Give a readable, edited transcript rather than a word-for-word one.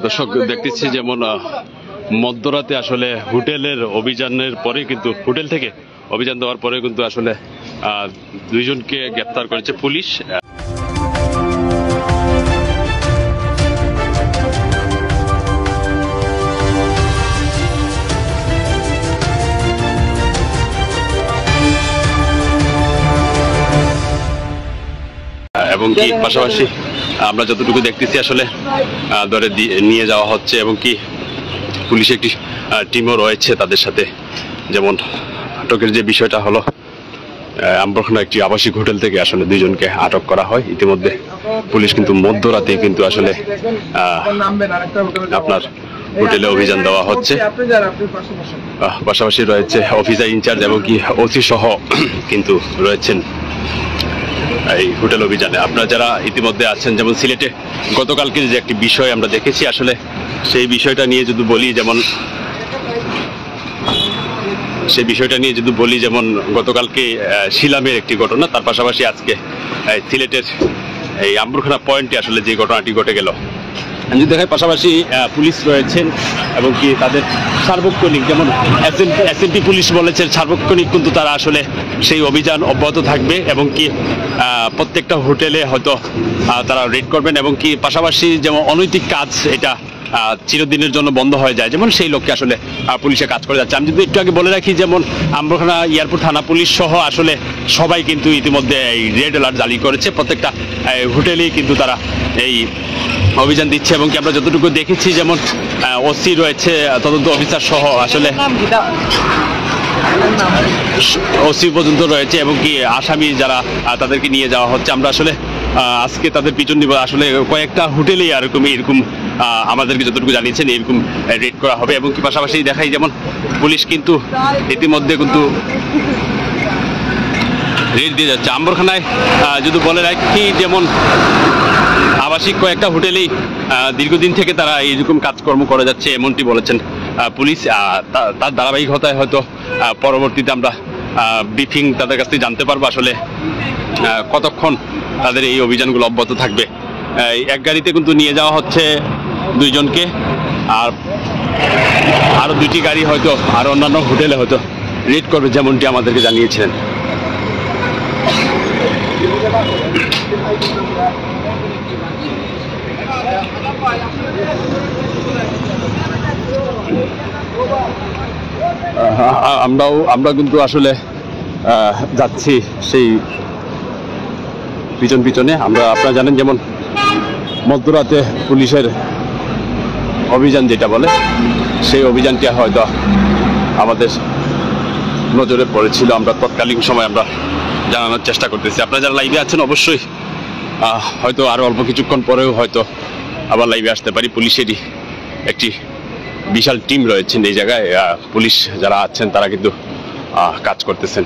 দর্শক দেখতেছি যেমন মধ্যরাতে আসলে হোটেলের অভিযানের পরে কিন্তু হোটেল থেকে অভিযান দেওয়ার পরে কিন্তু আসলে দুইজনকে গ্রেফতার করেছে পুলিশ। এবং কি পাশাপাশি আমরা যতটুকু দেখতেছি আসলে ধরে নিয়ে যাওয়া হচ্ছে এবং কি পুলিশের একটি টিমও রয়েছে তাদের সাথে। যেমন আটকের যে বিষয়টা হলো আমবাখনা একটি আবাসিক হোটেল থেকে আসলে দুইজনকে আটক করা হয়। ইতিমধ্যে পুলিশ কিন্তু মধ্যরাতে কিন্তু আসলে আপনার হোটেলে অভিযান দেওয়া হচ্ছে। পাশাপাশি রয়েছে অফিসার ইনচার্জ এবং কি ওসি সহ কিন্তু রয়েছেন এই হোটেল অভিযানে। আপনারা যারা ইতিমধ্যে আছেন, যেমন সিলেটে গতকালকে যে একটি বিষয় আমরা দেখেছি আসলে সেই বিষয়টা নিয়ে যদি বলি যেমন গতকালকে শিলামের একটি ঘটনা, তার পাশাপাশি আজকে সিলেটের এই আম্বরখানা পয়েন্টে আসলে যে ঘটনাটি ঘটে গেল যদি দেখায়। পাশাপাশি পুলিশ রয়েছেন এবং কি তাদের সার্বক্ষণিক, যেমন এসএনটি পুলিশ বলেছে সার্বক্ষণিক কিন্তু তারা আসলে সেই অভিযান অব্যাহত থাকবে এবং কি প্রত্যেকটা হোটেলে হয়তো তারা রেড করবেন এবং কি পাশাপাশি যেমন অনৈতিক কাজ এটা চিরদিনের জন্য বন্ধ হয়ে যায়, যেমন সেই লক্ষ্যে আসলে পুলিশে কাজ করে যাচ্ছে। আমি যদি একটু আগে বলে রাখি, যেমন আম্বরখানা এয়ারপোর্ট থানা পুলিশ সহ আসলে সবাই কিন্তু ইতিমধ্যে এই রেড অ্যালার্ট জারি করেছে। প্রত্যেকটা হোটেলেই কিন্তু তারা এই অভিযান দিচ্ছে এবং কি আমরা যতটুকু দেখেছি যেমন ওসি রয়েছে, তদন্ত অফিসার সহ আসলে ওসি পর্যন্ত রয়েছে এবং কি আসামি যারা তাদেরকে নিয়ে যাওয়া হচ্ছে। আমরা আসলে আজকে তাদের পিছন নিব। আসলে কয়েকটা হোটেলেই এরকম আমাদেরকে যতটুকু জানিয়েছেন এরকম রেড করা হবে এবং কি পাশাপাশি দেখাই যেমন পুলিশ কিন্তু ইতিমধ্যে কিন্তু রেড দিয়ে যাচ্ছে। আম্বরখানায় যদি বলে রাখি, যেমন আবাসিক কয়েকটা হোটেলেই দীর্ঘদিন থেকে তারা এইরকম কাজকর্ম করে যাচ্ছে এমনটি বলেছেন পুলিশ। তার ধারাবাহিকতায় হয়তো পরবর্তীতে আমরা ব্রিফিং তাদের কাছ থেকে জানতে পারবো আসলে কতক্ষণ তাদের এই অভিযানগুলো অব্যাহত থাকবে। এক গাড়িতে কিন্তু নিয়ে যাওয়া হচ্ছে দুইজনকে, আর আরও দুইটি গাড়ি হয়তো আর অন্যান্য হোটেলে হয়তো রেড করবে যেমনটি আমাদেরকে জানিয়েছিলেন। আমরা কিন্তু আসলে যাচ্ছি সেই পিছনে। আপনারা জানেন যেমন মধ্যরাতে পুলিশের অভিযান যেটা বলে সেই অভিযানটি হয়তো আমাদের নজরে পড়েছিল। আমরা তৎকালীন সময় আমরা জানানোর চেষ্টা করতেছি। আপনারা যারা লাইভে আছেন অবশ্যই হয়তো আরও অল্প কিছুক্ষণ পরেও হয়তো আবার লাইভে আসতে পারি। পুলিশেরই একটি বিশাল টিম রয়েছেন এই জায়গায়, পুলিশ যারা আছেন তারা কিন্তু কাজ করতেছেন।